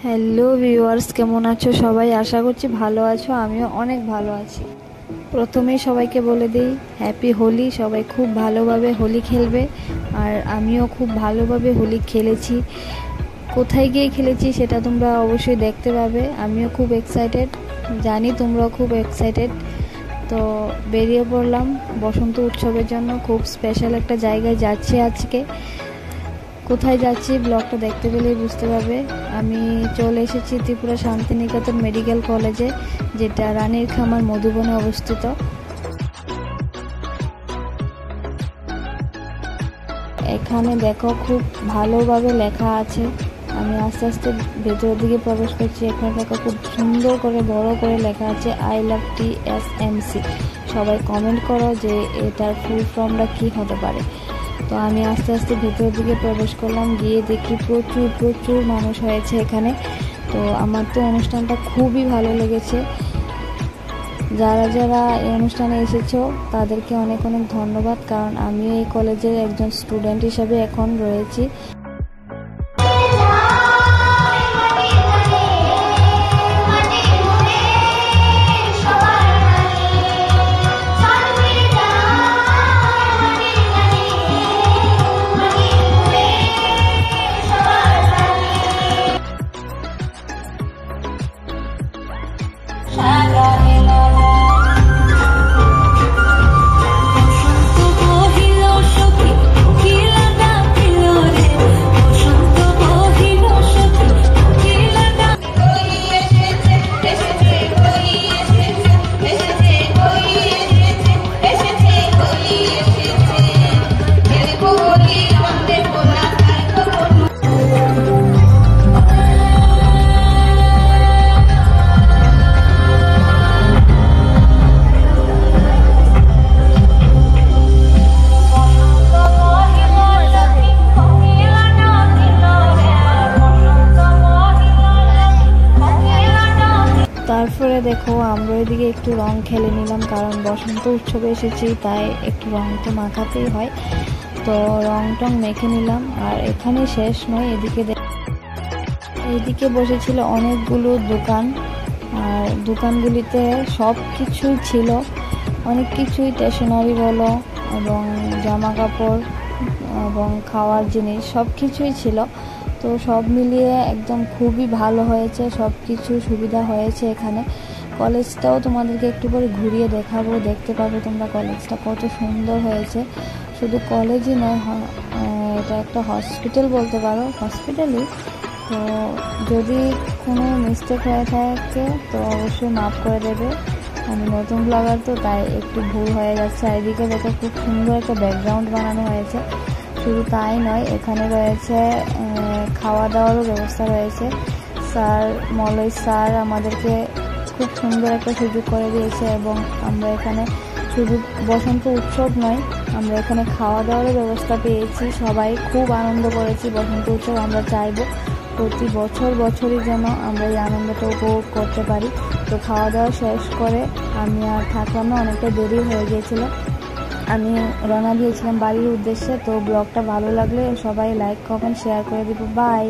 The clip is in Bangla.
হ্যালো ভিউয়ার্স, কেমন আছো সবাই? আশা করছি ভালো আছো। আমিও অনেক ভালো আছি। প্রথমেই সবাইকে বলে দিই হ্যাপি হোলি। সবাই খুব ভালোভাবে হোলি খেলবে, আর আমিও খুব ভালোভাবে হোলি খেলেছি। কোথায় গিয়ে খেলেছি সেটা তোমরা অবশ্যই দেখতে পাবে। আমিও খুব এক্সাইটেড, জানি তোমরাও খুব এক্সাইটেড। তো বেরিয়ে পড়লাম বসন্ত উৎসবের জন্য। খুব স্পেশাল একটা জায়গায় যাচ্ছি আজকে। কোথায় যাচ্ছি ব্লগটা দেখতে পেলেই বুঝতে পারবে। আমি চলে এসেছি ত্রিপুরা শান্তিনিকেতন মেডিকেল কলেজে, যেটা রানীর খামার মধুবনে অবস্থিত। এখানে দেখো খুব ভালোভাবে লেখা আছে। আমি আস্তে আস্তে ভেতরের দিকে প্রবেশ করছি। এখানে দেখো খুব সুন্দর করে বড় করে লেখা আছে আই লাভ TSMC। সবাই কমেন্ট করো যে এটার ফুল ফর্মটা কী হতে পারে। তো আমি আস্তে আস্তে ভেতরের দিকে প্রবেশ করলাম। গিয়ে দেখি প্রচুর প্রচুর মানুষ হয়েছে এখানে। তো আমার তো অনুষ্ঠানটা খুবই ভালো লেগেছে। যারা যারা এই অনুষ্ঠানে এসেছো তাদেরকে অনেক অনেক ধন্যবাদ, কারণ আমিও এই কলেজের একজন স্টুডেন্ট হিসেবে এখন রয়েছি। তারপরে দেখো আমরা এদিকে একটু রং খেলে নিলাম, কারণ বসন্ত উৎসবে এসেছি, তাই একটু রং তো মাখাতেই হয়। তো রং টং মেখে নিলাম। আর এখানে শেষ নয়, এইদিকে বসেছিল অনেকগুলো দোকান। আর দোকানগুলিতে সব কিছুই ছিল, অনেক কিছুই, স্টেশনারি বলো এবং জামা কাপড় এবং খাওয়ার জিনিস সব কিছুই ছিল। তো সব মিলিয়ে একদম খুবই ভালো হয়েছে, সব কিছু সুবিধা হয়েছে এখানে। কলেজটাও তোমাদেরকে একটু করে ঘুরিয়ে দেখাবো, দেখতে পাবে তোমরা কলেজটা কত সুন্দর হয়েছে। শুধু কলেজই নয়, এটা একটা হসপিটাল বলতে পারো, হসপিটালই। তো যদি কোনো মিস্টেক হয়ে থাকে তো অবশ্যই মাফ করে দেবে। আমি নতুন ব্লগার তো, তাই একটু ভুল হয়ে যাচ্ছে। এদিকে দেখো খুব সুন্দর একটা ব্যাকগ্রাউন্ড বানানো হয়েছে। শুধু তাই নয়, এখানে রয়েছে খাওয়া দাওয়ারও ব্যবস্থা রয়েছে। মলয় স্যার আমাদেরকে খুব সুন্দর একটা সুযোগ করে দিয়েছে, এবং আমরা এখানে শুধু বসন্ত উৎসব নয়, আমরা এখানে খাওয়া দাওয়ারও ব্যবস্থা পেয়েছি। সবাই খুব আনন্দ করেছি বসন্ত উৎসব। আমরা চাইবো প্রতি বছরই যেন আমরা এই আনন্দটা উপভোগ করতে পারি। তো খাওয়া দাওয়া শেষ করে আমি আর থাকলাম না, অনেকটা দেরি হয়ে গিয়েছিল। আমি রওনা দিয়েছিলাম বাড়ির উদ্দেশ্যে। তো ব্লগটা ভালো লাগলে সবাই লাইক কমেন্ট শেয়ার করে দিব। বাই।